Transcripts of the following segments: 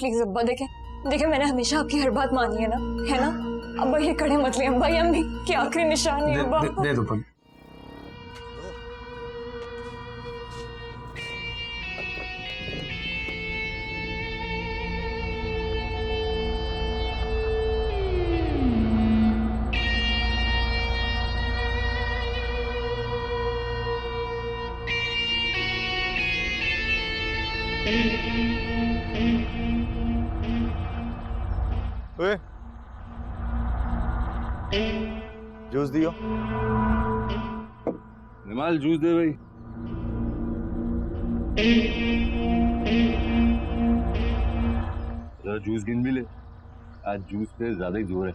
Please अब्बा, देखें देखें, मैंने हमेशा आपकी हर बात मानी है ना? अब्बा ये कड़े मत ले अब्बा, ये अम्मी की आखिरी निशानी है अब्बा। दे दो पग। ओए, जूस दियो। निमाल जूस दे भाई। जरा जूस गिन भी ले, आज जूस पे ज्यादा ही जोर है।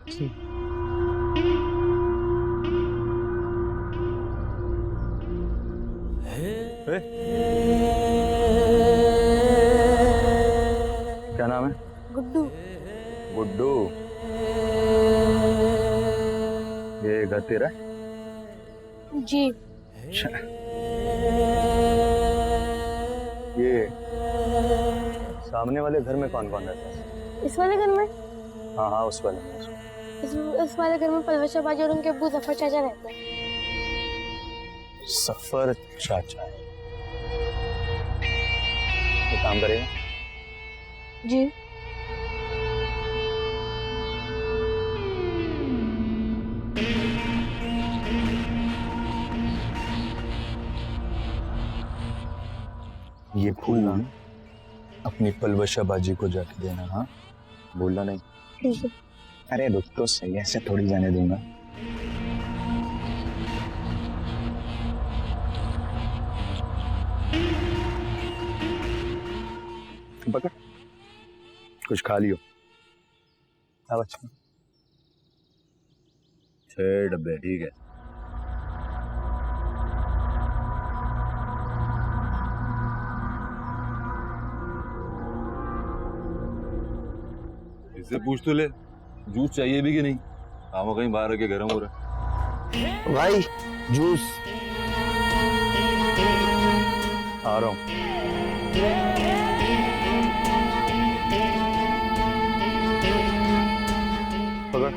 क्या नाम है? गुड्डू। गुड्डू। ये घर तेरा है? जी। अच्छा। ये सामने वाले घर में कौन कौन रहता है? इस वाले घर में? हाँ हाँ, उस वाले में। इस वाले घर में पलवशा बाजी और उनके अब्बू जफर चाचा रहते हैं। सफर चाचा है। ये काम करेगा? जी। ये फूल ना अपनी पलवशा बाजी को जाके देना। हाँ, बोलना नहीं। ठीक है। अरे रुक तो सही, ऐसे थोड़ी जाने दूंगा। पकड़, कुछ खा लियो। अब अच्छा 6 डब्बे, ठीक है। इससे पूछ तो ले, जूस चाहिए भी कि नहीं? आमा कहीं बाहर रखे गर्म हो रहा है। भाई जूस आ रहा हूँ। पकड़।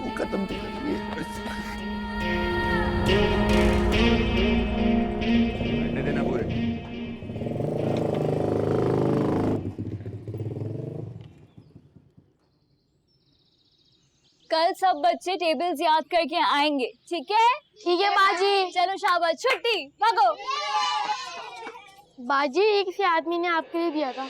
वो खत्म तो करिए। देना पूरे। कल सब बच्चे टेबल्स याद करके आएंगे, ठीक है? ठीक है बाजी। चलो शाबाश, छुट्टी, भागो। बाजी, एक किसी आदमी ने आपके लिए दिया था।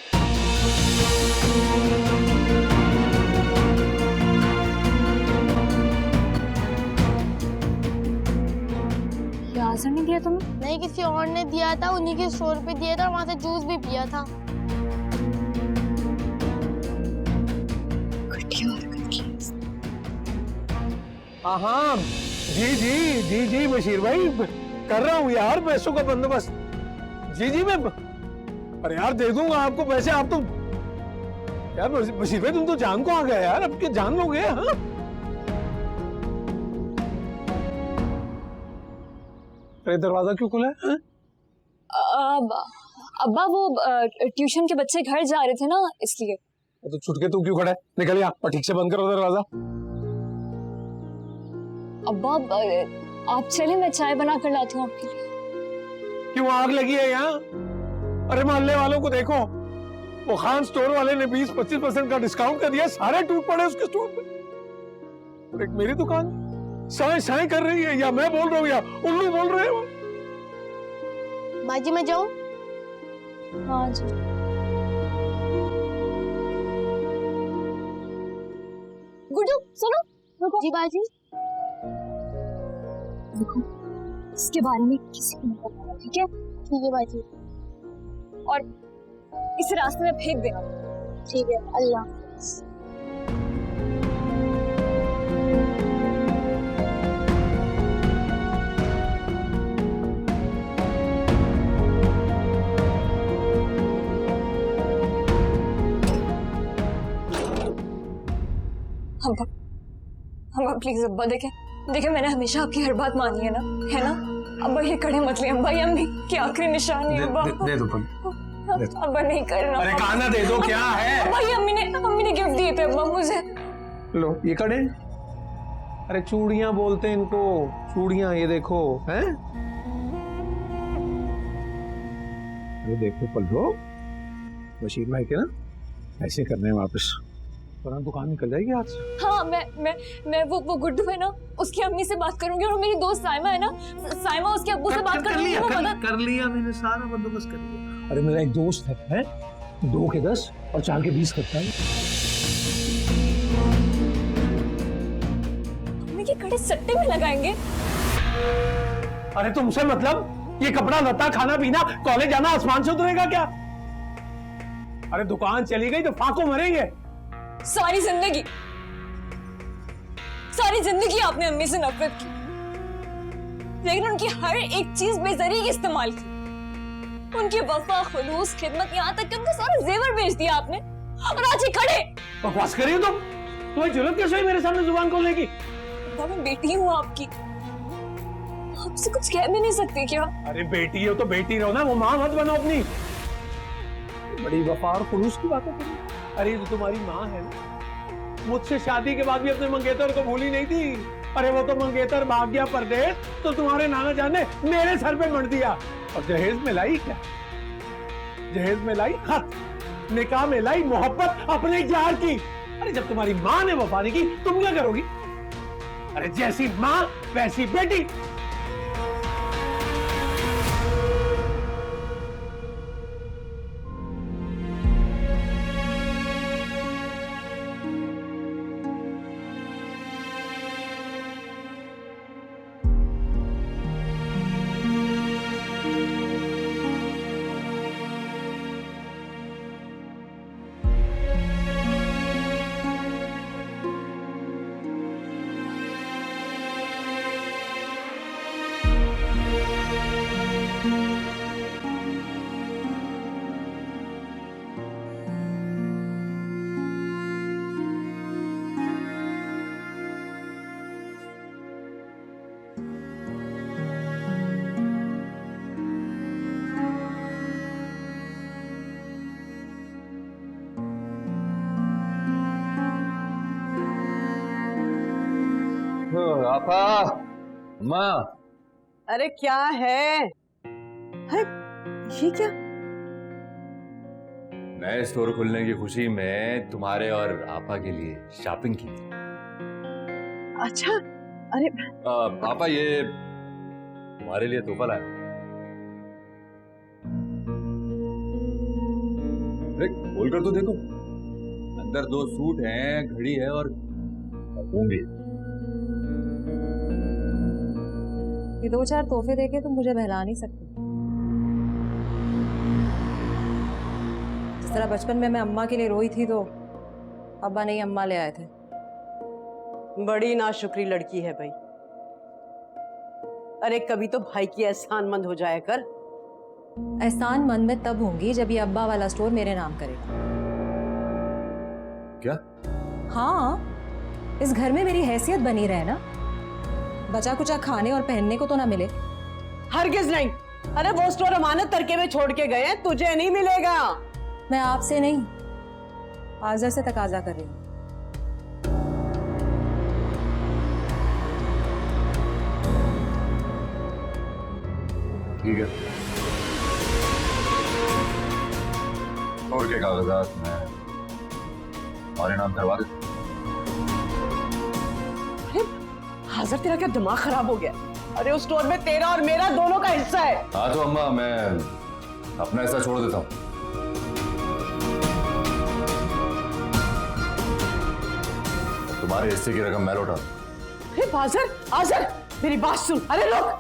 यासर ने दिया तुम्हें? नहीं, किसी और ने दिया था, उन्हीं के स्टोर पे दिया था और वहाँ से जूस भी पिया था। हाँ जी जी जी जी बशीर भाई, कर रहा हूँ यार पैसों का बंदोबस्त। जी जी मैं, अरे यार दे दूंगा आपको पैसे। आप तो यार बशीर भाई, तुम तो जान को आ गए यार, अब क्या जान लोगे? हाँ, अरे दरवाजा क्यों खुला है? अब्बा वो ट्यूशन के बच्चे घर जा रहे थे ना, इसलिए। तो छुट के तू क्यों खड़ा है? निकल यहाँ और ठीक से बंद करो दरवाजा। अब्बा आप चले, मैं चाय बना कर लाती हूँ आपके लिए। क्यों आग लगी है यहाँ? अरे मोहल्ले वालों को देखो, वो खान स्टोर वाले ने 20-25% का डिस्काउंट कर दिया, सारे टूट पड़े उसके स्टोर पे। एक मेरी दुकान साए साए कर रही है, या मैं बोल रहा हूँ या उल्लू बोल रहे हो। बाजी मैं जाऊँ? हाँ जी। गुड्डू सुनो, रुको। जी बाजी। देखो, इसके बारे में किसी को नहीं बताना, ठीक है? ठीक है बाजी। और इस रास्ते में फेंक देना। ठीक है, अल्लाह हाफ़िज़। हम प्लीज अब्बा, देखें देखें, मैंने हमेशा आपकी हर बात मानी है ना अब्बा, ये कड़े मत लिए अब्बा, ये अम्मी की आखिरी निशानी है अब्बा। दे दो पल। अब्बा नहीं करना। अरे काना दे दो, क्या है? अब्बा ये अम्मी ने गिफ्ट दिए थे अब्बा मुझे। लो ये कड़े। अरे चूड़ियां बोलते हैं इनको, चूड़ियां, ये देखो हैं। ये देखो पल्लो, बशीर भाई के ना ऐसे करने हैं वापस, वरना दुकान निकल जाएगी आज से। हाँ मैं वो गुड्डू है ना, उसकी अम्मी से बात करूंगी, और मेरी दोस्त साइमा है ना, साइमा उसके अब्बू से बात करूंगी। कर लिया मैंने, सारा बंदोबस्त कर लिया। अरे मेरा एक दोस्त है 2 के 10 और 4 के 20 करता है। अम्मी के कड़े सट्टे में लगाएंगे। अरे तुमसे मतलब, ये कपड़ा लता, खाना पीना, कॉलेज जाना आसमान से उतरेगा क्या? अरे दुकान चली गई तो फाको मरेंगे। सारी जिंदगी आपने अम्मी से नफरत की, लेकिन उनकी हर एक चीज बेजरी इस्तेमाल की। उनकी वफा, खुलूस, खिदमत, यहाँ तक कि उनका सारा जेवर बेच दिया आपने, और आज ये खड़े। बकवास करिए तुम, तुम्हें जरूरत कैसे हुई मेरे सामने जुबान खोलने की? मैं बेटी हूँ आपकी, आपसे कुछ कह भी नहीं सकती क्या? अरे बेटी हो तो बेटी रहो ना, वो माँ मत बनो अपनी। बड़ी वफा और खुलूस की बातें करो। अरे जो तुम्हारी माँ है ना, मुझसे शादी के बाद भी अपने मंगेतर को भूली नहीं थी। अरे वो तो मंगेतर भाग गया परदेश, तो तुम्हारे नाना जान ने मेरे सर पे मर दिया। और जहेज में लाई क्या? जहेज में लाई खत, निकाह में लाई मोहब्बत अपने यार की। अरे जब तुम्हारी माँ ने वफा नहीं की, तुम क्या करोगी? अरे जैसी माँ वैसी बेटी। आपा, अम्मा। अरे क्या है? ये क्या? नए स्टोर खुलने की खुशी में तुम्हारे और आपा के लिए शॉपिंग की। अच्छा, अरे आपा ये तुम्हारे लिए तोहफा लाया। अरे खोल कर तो देखो, अंदर 2 सूट हैं, घड़ी है और परफ्यूम भी। ये 2-4 तोहफे देके तुम मुझे बहला नहीं सकती। जिस तरह बचपन में मैं अम्मा के लिए रोई थी तो अब्बा नहीं अम्मा ले आए थे। बड़ी नाशुक्री लड़की है भाई। अरे कभी तो भाई की एहसानमंद हो जाया कर। एहसानमंद मैं तब होंगी जब ये अब्बा वाला स्टोर मेरे नाम करेगा। क्या? हाँ, इस घर में मेरी हैसियत बनी रहे ना, बचा कुचा खाने और पहनने को तो ना मिले। हरगिज नहीं। अरे वो स्टोर अमानत तरके में छोड़ के गए हैं, तुझे नहीं मिलेगा। मैं आपसे नहीं, आज़र से तकाजा कर रही हूँ। ठीक है, और के कागजात में हमारे नाम करवा दे। हाजिर, तेरा क्या दिमाग खराब हो गया? अरे उस स्टोर में तेरा और मेरा दोनों का हिस्सा है। हाँ तो अम्मा, मैं अपना हिस्सा छोड़ देता हूँ। तुम्हारे हिस्से की रकम मैं लौटा। अरे बाज़र, आज़र, मेरी बात सुन। अरे लोग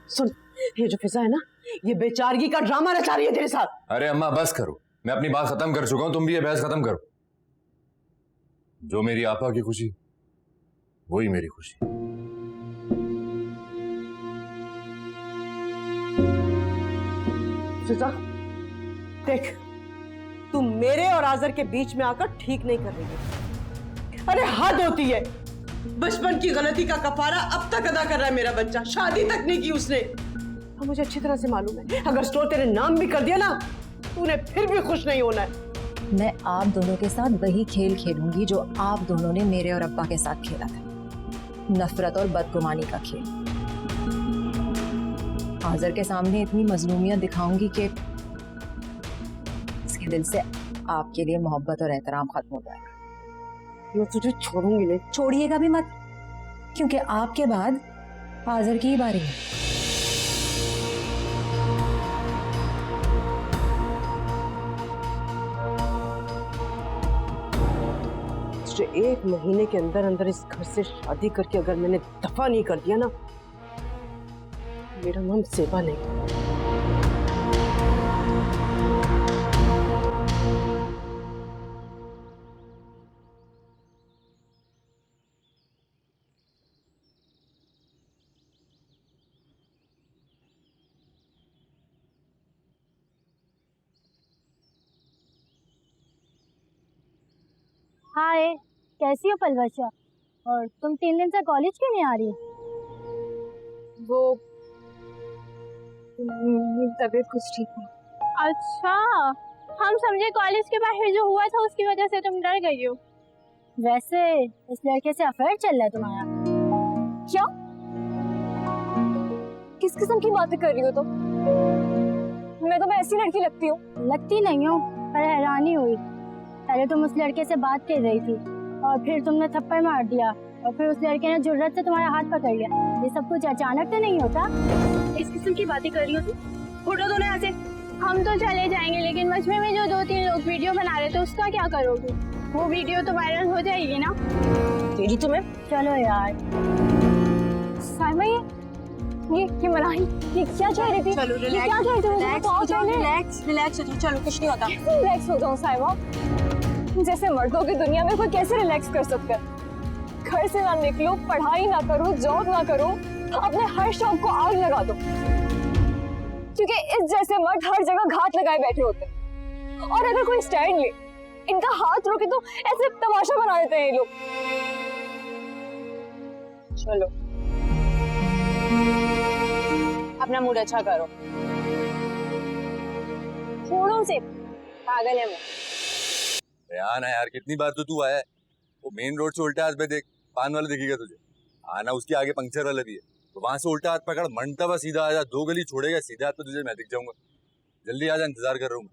सुन, ये जो फिजा है ना, ये बेचारगी का ड्रामा रचा रही है तेरे साथ। अरे अम्मा बस करो, मैं अपनी बात खत्म कर चुका हूं, तुम भी ये बहस खत्म करो। जो मेरी आपा की खुशी, वही मेरी खुशी। फिजा, देख, तुम मेरे और आज़र के बीच में आकर ठीक नहीं कर रही है। अरे हद होती है। बचपन की गलती का कफारा अब तक अदा कर रहा है मेरा बच्चा। शादी तक नहीं की उसने। और मुझे अच्छी तरह से मालूम है, अगर स्टोर तेरे नाम भी कर दिया ना, तूने फिर भी खुश नहीं होना है। मैं आप दोनों के साथ वही खेल खेलूंगी जो आप दोनों ने मेरे और अब्बा के साथ खेला था, नफरत और बदगुमानी का खेल। हाजिर के सामने इतनी मजलूमियत दिखाऊंगी कि इसके दिल से आपके लिए मोहब्बत और एहतराम खत्म हो जाएगा। मैं तुझे छोड़ूंगी नहीं। छोड़िएगा भी मत, क्योंकि आपके बाद हाजिर की ही बारी है। तुझे 1 महीने के अंदर अंदर इस घर से शादी करके अगर मैंने दफा नहीं कर दिया ना, मेरा नाम सेवा नहीं। हाय, कैसी हो पलवशा? और तुम 3 दिन से कॉलेज क्यों नहीं आ रही? वो मेरी तबीयत कुछ ठीक नहीं। अच्छा, हम समझे कॉलेज के बाहर जो हुआ था उसकी वजह से तुम डर गई हो। वैसे इस लड़के से अफेयर चल रहा है तुम्हारा? क्या? किस किस्म की बातें कर रही हो तुम? मैं तो ऐसी लड़की लगती हूँ? लगती नहीं हो, पर हैरानी हुई। पहले तुम उस लड़के से बात कर रही थी और फिर तुमने थप्पड़ मार दिया और फिर उस लड़के ने जुर्रत से तुम्हारा हाथ पकड़ लिया। ये सब कुछ अचानक तो नहीं होता। इस किस्म की बातें कर रही हो तुम? फोटो दो ना यहाँ से। हम तो चले जाएंगे, लेकिन मजमे में जो 2-3 लोग वीडियो बना रहे थे उसका क्या करोगे? वो वीडियो तो वायरल हो जाएगी ना। तेरी तुम्हें। चलो यार। साइमा, ये मनाही, ये क्या चाह रही थी? चलो, ये क्या चाह रही थी? रिलैक्स हो जाओ, रिलैक्स हो जाओ। चलो, कुछ नहीं होता। रिलैक्स हो जाओ साइमा। जैसे मर्दों की दुनिया में कोई कैसे रिलैक्स कर सकता है? घर से ना निकलो, पढ़ाई ना करो, जॉब ना करो, अपने हर शौक को आग लगा दो, क्योंकि इस जैसे मर्द हर जगह घात लगाए बैठे होते हैं। और अगर कोई स्टैंड ले, इनका हाथ रोके तो ऐसे तमाशा बना देते हैं ये लोग। चलो, अपना मूड अच्छा करो। छोड़ो उसे, पागल है वो। रेहान है यार, कितनी बार तो तू आया है। वो मेन रोड से उल्टा हाथ पे देख, पान वाला दिखेगा तुझे। आना उसके आगे पंक्चर वाला भी है, तो वहां से उल्टा हाथ पकड़, मंडता सीधा आ जा, 2 गली छोड़ेगा, सीधा हाथ पे तुझे मैं दिख जाऊंगा। जल्दी आ जा, इंतजार कर रहा हूँ।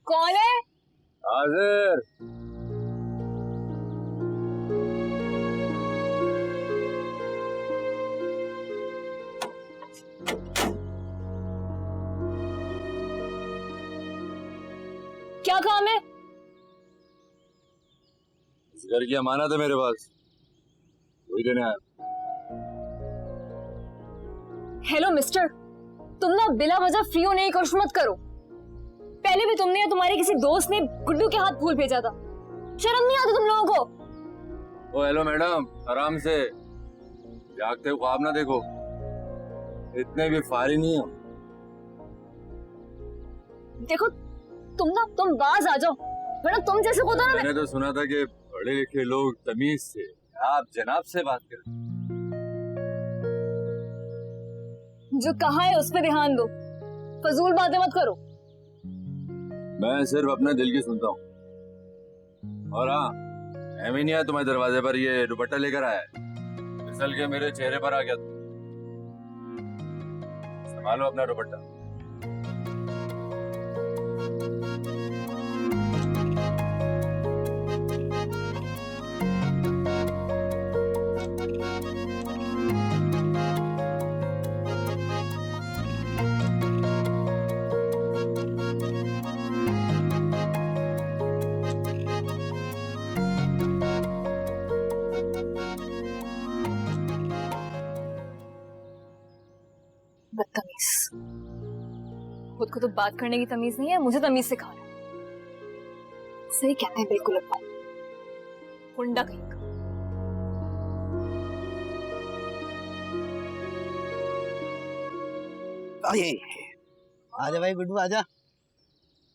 कौन है? हाजिर। क्या काम है? इस घर की अमानत है मेरे पास, वही देने आया। हेलो मिस्टर, तुम ना बिला वजह फ्री होने की कोशिश मत करो। पहले भी तुमने या तुम्हारे किसी दोस्त ने गुड्डू के हाथ फूल भेजा था। शर्म नहीं आती तुम लोगों को? ओ हेलो मैडम, आराम से, जागते हुए ख्वाब ना देखो, इतने भी फारी नहीं हो। देखो तुम बाज आ जाओ, वरना तुम जैसे को तो ना। मैंने तो सुना था कि पढ़े लिखे लोग तमीज से आप जनाब से बात करें। जो कहा है उस पर ध्यान दो, फजूल बातें मत करो। मैं सिर्फ अपने दिल की सुनता हूँ। और हाँ, मैं नहीं आया तुम्हारे दरवाजे पर ये दुपट्टा लेकर आया है, फिसल के मेरे चेहरे पर आ गया। संभालो अपना दुपट्टा। खुद को तो बात करने की तमीज नहीं है, मुझे तमीज सिखा रहा है। सही कहते हैं बिल्कुल अब्बा, गुंडा कहीं का। आजा भाई गुड्डू आजा,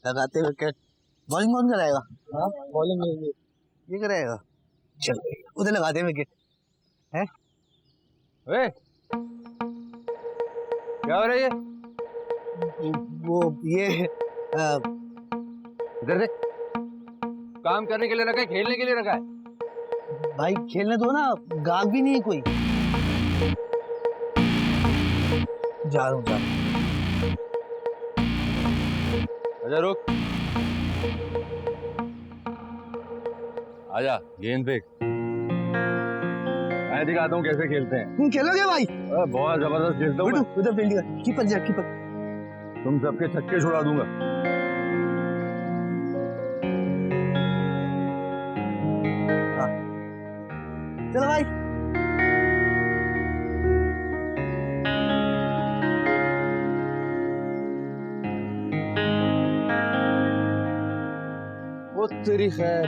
लगाते विकेट। बॉलिंग कौन कराएगा? हाँ बॉलिंग ये कराएगा। चल उधर लगाते विकेट है। क्या हो रहा है ये? वो ये इधर से काम करने के लिए रखा है, खेलने के लिए रखा है? भाई खेलने दो ना, गाग भी नहीं है कोई। जा रहा हूँ आजा रुक, आजा गेंद फेंक, मैं दिखाता हूँ कैसे खेलते हैं। तुम खेलोगे भाई? बहुत जबरदस्त खेलता हूँ मैं। उधर फील्डिंग कीपर जा कीपर। तुम सबके छक्के छुड़ा दूंगा। चलो भाई। वो तेरी खैर,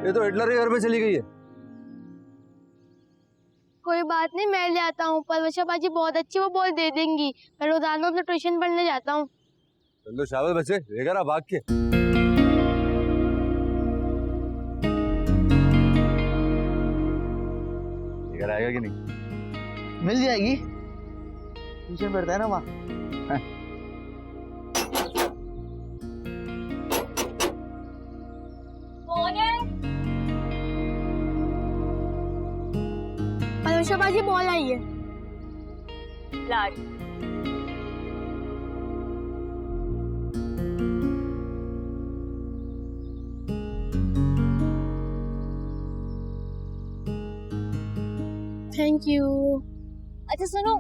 ये तो हिटलर के घर पे चली गई है। कोई बात नहीं, मैं ले आता हूँ। परवशा बाजी बहुत अच्छी, वो बॉल दे देंगी। मैं रोजाना अपना ट्यूशन पढ़ने जाता हूँ। चलो शाबाश बच्चे, लेकर आ भाग के। लेकर आएगा कि नहीं? मिल जाएगी, ट्यूशन पढ़ता है ना वहाँ। परवशा बाजी बॉल आई है। लाड थैंक यू। अच्छा सुनो,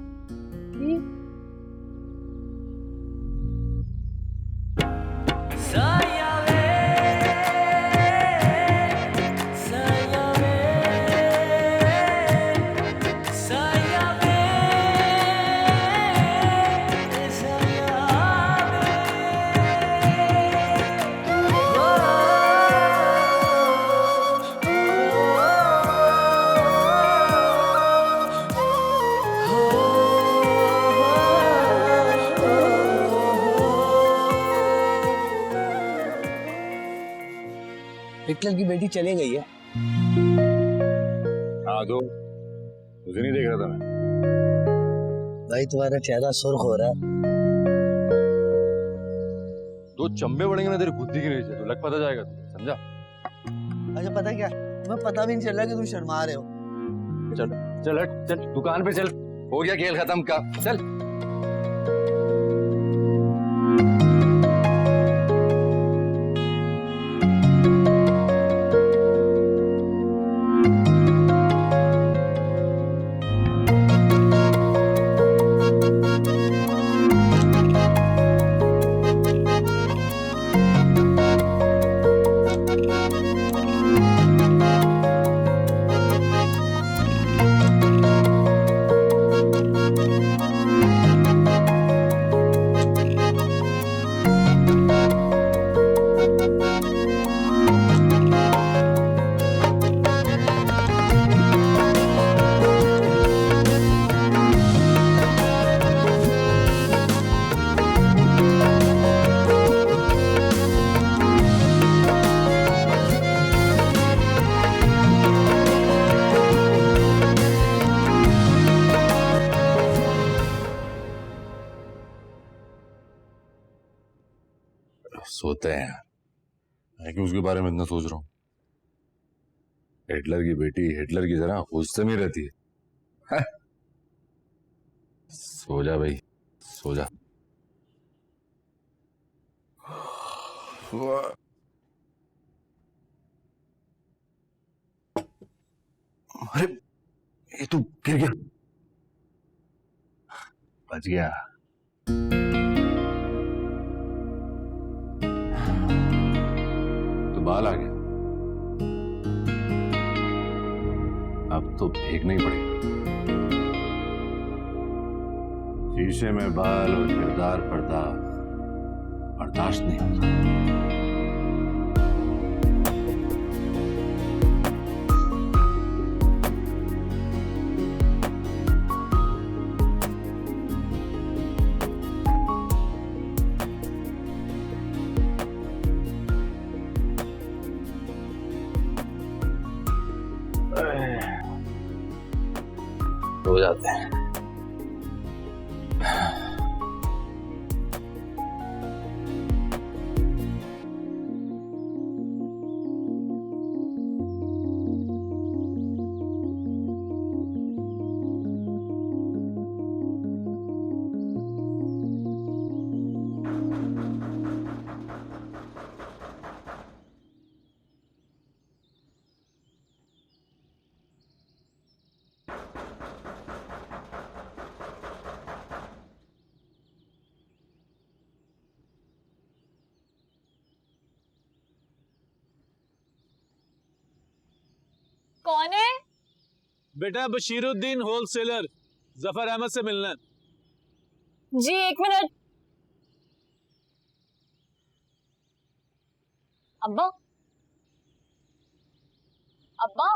हिटलर की बेटी चली गई है। हाँ तो मुझे नहीं देख रहा था मैं। भाई तुम्हारा चेहरा सुर्ख हो रहा है। दो चंबे पड़ेंगे ना तेरी बुद्धि के नीचे, तो लग पता जाएगा तुझे, समझा? अच्छा पता क्या, तुम्हें पता भी नहीं चल रहा कि तुम शर्मा रहे हो। चल चल हट, चल दुकान पे चल, हो गया खेल खत्म का, चल। सोते हैं मैं क्यों उसके बारे में इतना सोच रहा हूँ? हिटलर की बेटी हिटलर की तरह गुस्से में रहती है। सो जा भाई, सो जा। अरे ये तू गिर गया, बच गया। तो बाल आ गया, अब तो फेंकना ही पड़ेगा। शीशे में बाल और किरदार पर्दा बर्दाश्त नहीं होता। हो जाते हैं। कौन है? बेटा बशीरुद्दीन होलसेलर, जफर अहमद से मिलना है। जी 1 मिनट। अब्बा, अब्बा,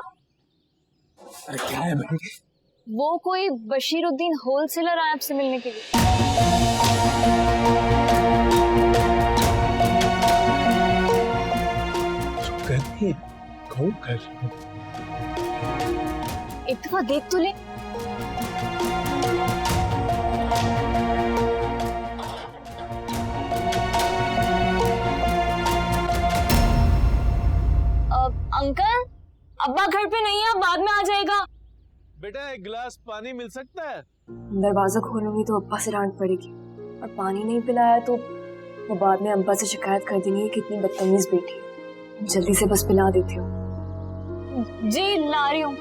अरे क्या है भाई? वो कोई बशीरुद्दीन होलसेलर आया आपसे मिलने के लिए। कहती कौन कर? एक दफा देख तो ले। अंकल, अब्बा घर पे नहीं है, बाद में आ जाएगा। बेटा एक गिलास पानी मिल सकता है? दरवाजा खोलूंगी तो अब्बा से डांट पड़ेगी, और पानी नहीं पिलाया तो वो बाद में अब्बा से शिकायत कर देंगे कि कितनी बदतमीज बेटी है। जल्दी से बस पिला देती हूँ। जी ला रही हूँ।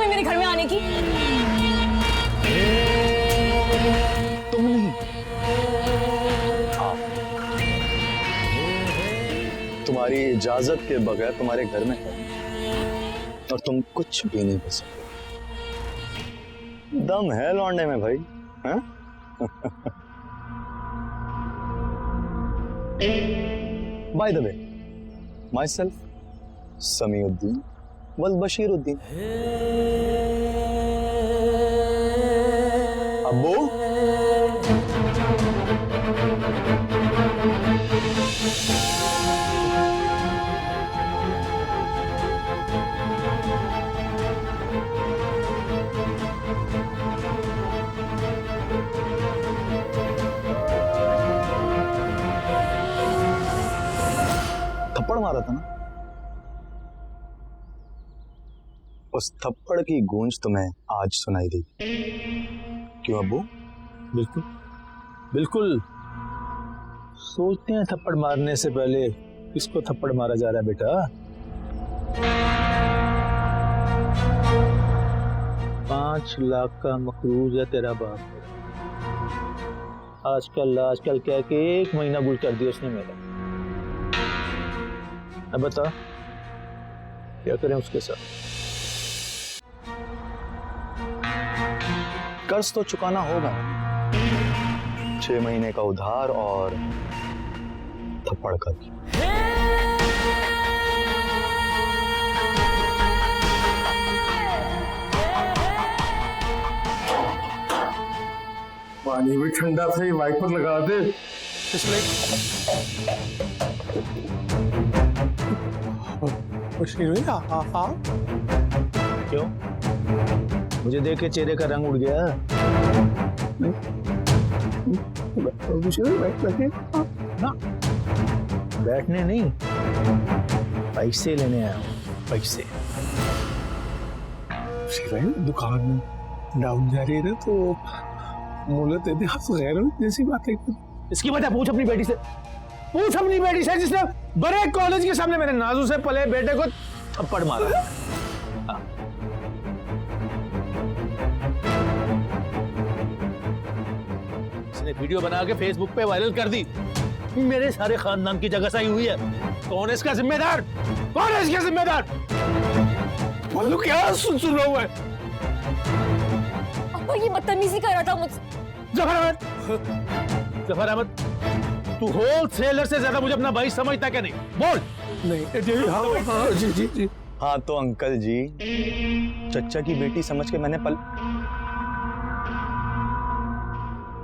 मेरे घर में आने की? तुम नहीं, तुम्हारी इजाजत के बगैर तुम्हारे घर में है और तुम कुछ भी नहीं कर सकते। दम है लौंडे में भाई, हैं? By the way, my self Samiuddin वल बशीरुद्दीन। अब्बू, थप्पड़ मारा था ना, उस थप्पड़ की गूंज तुम्हें आज सुनाई दी। क्यों अब्बू? बिल्कुल बिल्कुल। सोचते हैं थप्पड़ मारने से पहले किसको थप्पड़ मारा जा रहा है बेटा। 5 लाख का मकरूज है तेरा बाप। आजकल कह के 1 महीना गुल कर दिया उसने मेरा। अब बता क्या करें उसके साथ? कर्ज तो चुकाना होगा, 6 महीने का उधार और थप्पड़ का भी। पानी भी ठंडा से वाइपर लगा दे। बशीर भाई हाँ क्यों? मुझे देख के चेहरे का रंग उड़ गया? बशीर भाई बैठे ना, बैठने नहीं, पैसे लेने आया हूँ, पैसे। बशीर भाई दुकान डाउन जा रही है ना तो मोहलत दे हाथ गैर जैसी बातें। इसकी वजह पूछ अपनी बेटी से, पूछ अपनी बेटी से जिसने बड़े कॉलेज के सामने मेरे नाजू से पले बेटे को थप्पड़ मारा। हाँ। इसने वीडियो बना के फेसबुक पे वायरल कर दी, मेरे सारे खानदान की जगह सही हुई है। कौन है इसका जिम्मेदार? कौन है इसका जिम्मेदार? बोलो क्या सुन रहा हुआ है? अब्बा ये बदतमीजी कर रहा था मुझसे। जफर अहमद, तू होलसेलर से ज्यादा मुझे अपना भाई समझता क्या? नहीं बोल। नहीं जी हाँ जी जी जी। हाँ तो अंकल जी, चच्चा की बेटी समझ के मैंने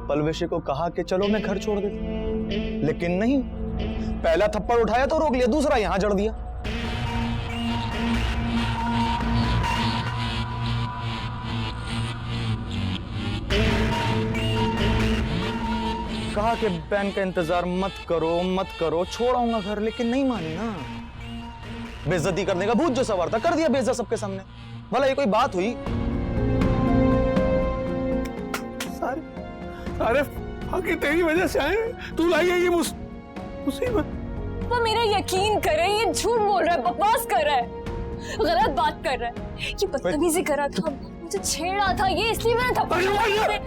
पलवेशे को कहा कि चलो मैं घर छोड़ देता, लेकिन नहीं, पहला थप्पड़ उठाया तो रोक लिया, दूसरा यहां जड़ दिया। कहा कि बहन का इंतजार मत करो, छोड़ आऊंगा घर, लेकिन नहीं मानी ना। बेइज्जती करने का भूत जो सवार था, कर दिया बेइज्जत सबके सामने। भला ये कोई बात हुई? अरे आगे तेरी वजह से आए, तू लाई है ये मुसीबत। वो मेरा यकीन करे, ये झूठ बोल रहा है, बकवास कर रहा है, गलत बात कर रहा है, ये बदतमीजी कर रहा था, मुझे छेड़ रहा था, ये इसलिए मैंने थप्पड़ मारा।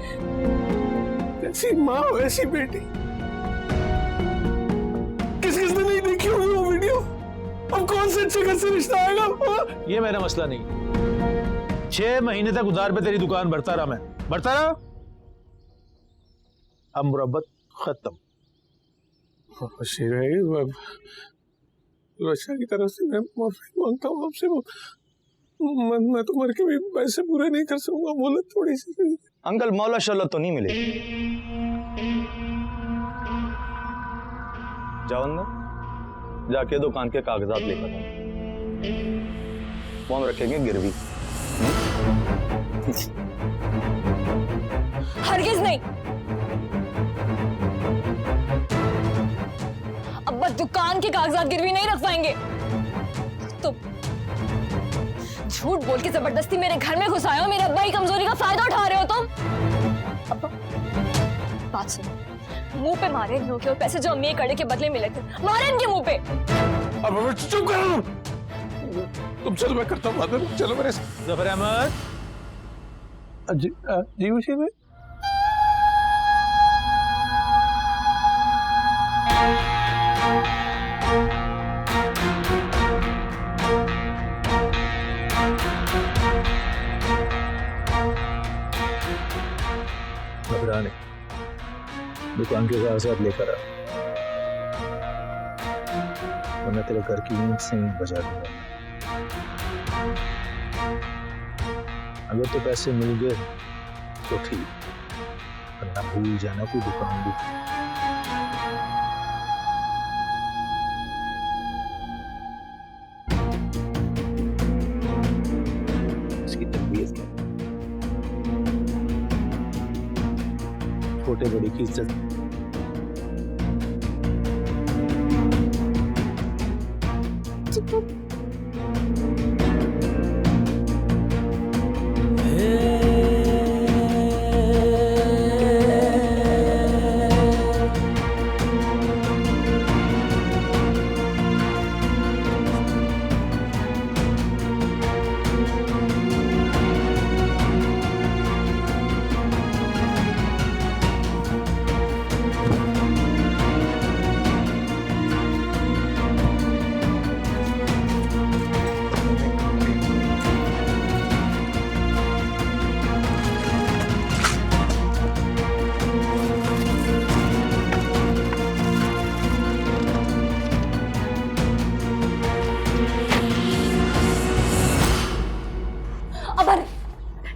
ऐसी माँ वैसी बेटी, किसने नहीं देखी होगी वो वीडियो? अब कौन से अच्छे घर से रिश्ता आएगा? ये मेरा मसला नहीं। 6 महीने तक उधार पे तेरी दुकान भरता रहा, मैं भरता रहा। अब मुरब्बत खत्म। बशीर भाई, बच्चा की तरफ से मैं माफी मांगता हूँ आपसे। मैं तो मर के भी पैसे पूरे नहीं कर सकूंगा, मोहलत थोड़ी सी। अंकल मौला शल्लत तो नहीं मिलेगी। जाओ अंदर, जाके दुकान के कागजात लेकर आओ, वो हम रखेंगे गिरवी। हरगिज नहीं। अब्बा दुकान के कागजात गिरवी नहीं रख पाएंगे। तो झूठ बोल के जबरदस्ती मेरे घर में घुस आए हो, मेरे अब्बा की कमजोरी का फायदा उठा रहे हो तुम। अब्बा बात सुनो, मुंह पे मारे इन लोगों के पैसे जो अम्मी कड़े के बदले मिले थे, मारे इनके मुंह पे। अब चुप करो तुम। चलो मैं करता हूँ, चलो मेरे साथ। जफर अहमद जी बशीर भाई। घबराने, दुकान के कागजात लेकर आ, वरना तेरे घर की ईंट से ईंट बजा दूंगा। अगर तो पैसे मिल गए तो ठीक, वरना भूल जाना कोई दुकान भी। इसकी तकलीफ क्या? छोटे बड़ी की इज्जत।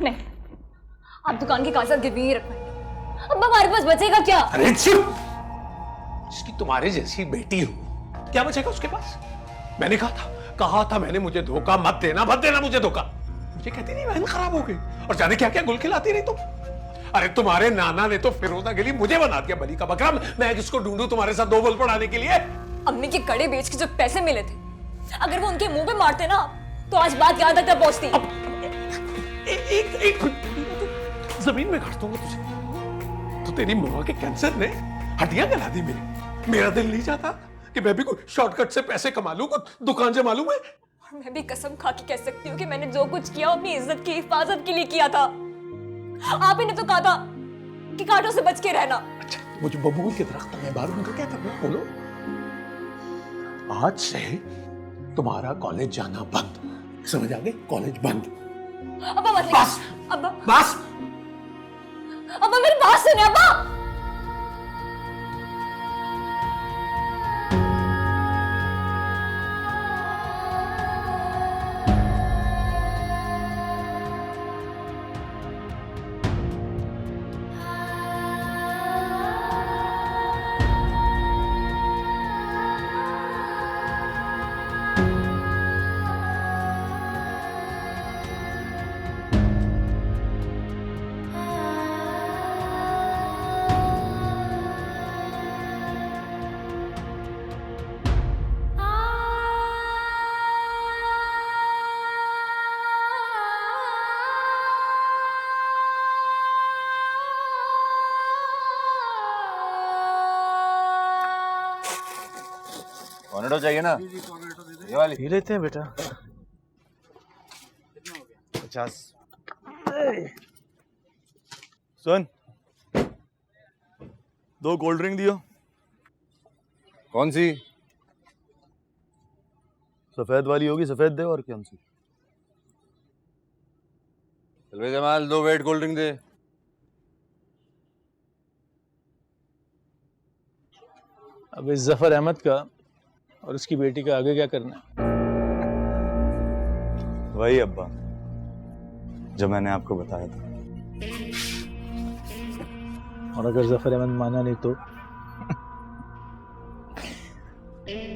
नहीं, आप दुकान के कागजात गिरवी ही रखवाएंगे। अब हमारे पास बचेगा क्या? अरे चुप! जिसकी तुम्हारे जैसी बेटी हो, क्या बचेगा उसके पास? मैंने कहा था कहा था मैंने, मुझे धोखा मत देना मुझे धोखा। मुझे कहती नहीं बहन खराब हो गई, और जाने क्या क्या गुल खिलाती रही तुम। अरे तुम्हारे नाना ने तो फिरोजा के लिए मुझे बना दिया बलि का बकरा। मैं किसको ढूंढूं तुम्हारे साथ 2 बॉल पढ़ाने के लिए? अम्मी के कड़े बेच के जो पैसे मिले थे, अगर वो उनके मुंह पे मारते ना तो आज बात यहाँ तक ना पहुंचती। एक जमीन में गाड़ दूंगा तुझे। तो तेरी मम्मा के कैंसर ने हड्डियां गला दी मेरी। मेरा दिल नहीं चाहता कि मैं भी कोई शॉर्टकट से पैसे कमा लूं, दुकान से मालूम है। और मैं भी कसम खा के कह सकती हूँ कि मैंने जो कुछ किया अपनी इज्जत की हिफाजत के लिए किया था। आप ही ने तो कहा था कि कांटों से बच के रहना। अच्छा, मुझे बबूल के दरख्त में बाहर उनका क्या करना, बोलो। आज से तुम्हारा कॉलेज जाना बंद, समझ आ गए? कॉलेज बंद। अब्बा मत बस, अब्बा बस। अब्बा मेरी बात सुने अब्बा। टोर्नेडो चाहिए ना? ये वाली पी लेते हैं बेटा। 50। सुन, 2 कोल्ड ड्रिंक दियो। कौन सी? सफेद वाली होगी, सफेद दे। और कौन सी? चल जमाल 2 वेट कोल्ड ड्रिंक दे। अब इस जफर अहमद का और उसकी बेटी का आगे क्या करना है? वही अब्बा जो मैंने आपको बताया था। और अगर जफर अहमद माना नहीं तो?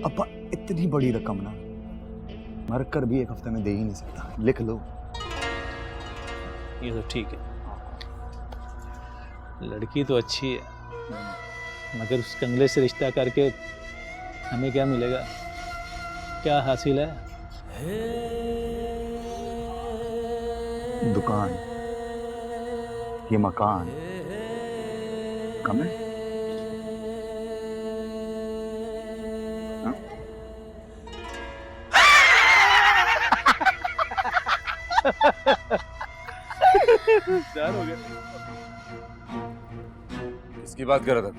अब्बा इतनी बड़ी रकम ना मर कर भी 1 हफ्ते में दे ही नहीं सकता, लिख लो। ये तो ठीक है, लड़की तो अच्छी है, मगर उस कंगले से रिश्ता करके हमें क्या मिलेगा, क्या हासिल है? दुकान, ये मकान कम है? हाँ? हो गया। किसकी बात कर रहा था?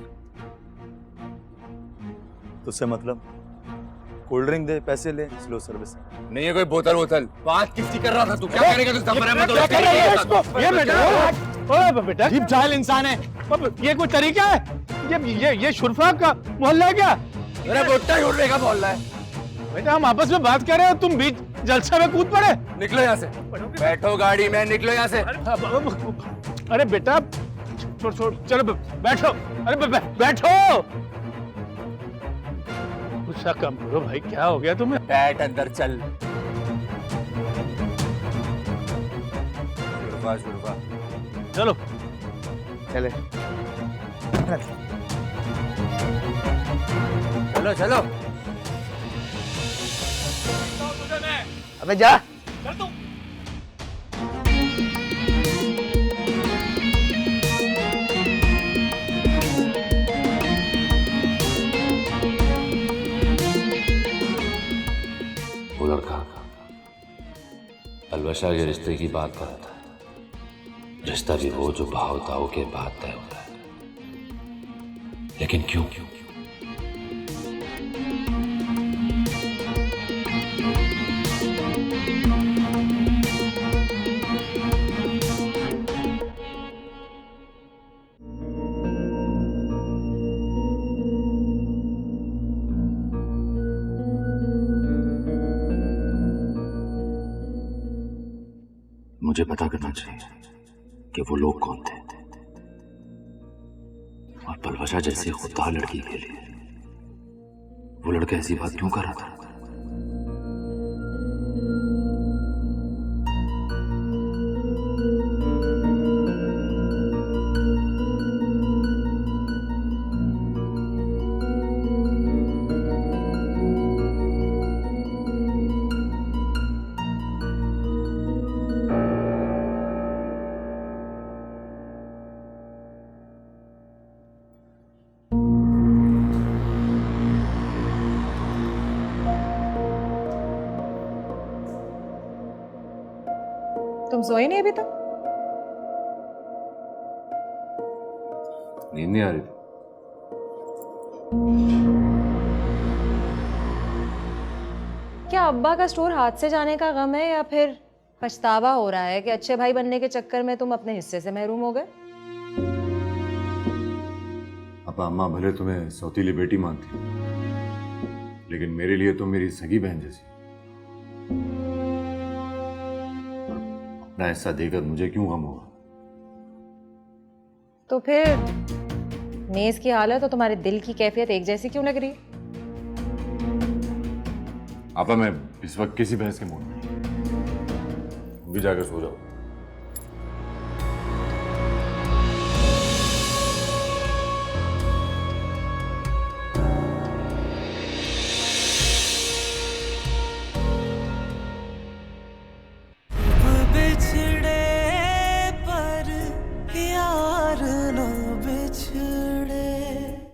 तुझसे मतलब? कोल्ड ड्रिंक दे, पैसे ले, स्लो सर्विस। नहीं है कोई बोतल। बात किसकी कर रहा था तू? क्या करेगा तू? जफर अहमद क्या कर रहा है इसको? ये बेटा, बेटा जीप जाहिल इंसान है। ये कोई तरीका है? ये शुरफा का मोहल्ला है क्या? अरे बोटा छोड़ने का मोहल्ला है बेटा। हम आपस में बात कर रहे हो, तुम बीच जलसे में कूद पड़े। निकलो यहाँ से, बैठो गाड़ी में, निकलो यहाँ से। अरे बेटा छोड़, चलो बैठो। अरे बैठो, गुस्सा कम करो भाई, क्या हो गया तुम्हें? बैठ अंदर चल। शुरफा चलो चले। चलो। अबे जा। वो लड़का अलबशा के रिश्ते की बात कर रहा था। रिश्ता भी वो जो भाव ताव के बाद तय होता है, लेकिन क्यों? मुझे पता करना चाहिए कि वो लोग कौन थे, और पलवशा जैसे खुदा लड़की के लिए वो लड़का ऐसी बात क्यों कर रहा था। तुम सोए नहीं अभी तक? नींद नहीं आ रही थी। क्या अब्बा का स्टोर हाथ से जाने का गम है या फिर पछतावा हो रहा है कि अच्छे भाई बनने के चक्कर में तुम अपने हिस्से से महरूम हो गए? अपा अम्मा भले तुम्हें सौतीली बेटी मानती, लेकिन मेरे लिए तो मेरी सगी बहन जैसी। अपना हिस्सा देकर मुझे क्यों गम होगा? तो फिर मेज की हालत और तुम्हारे दिल की कैफियत एक जैसी क्यों लग रही है? आपा मैं इस वक्त किसी बहस के मूड में नहीं। तुम भी जाकर सो जाओ।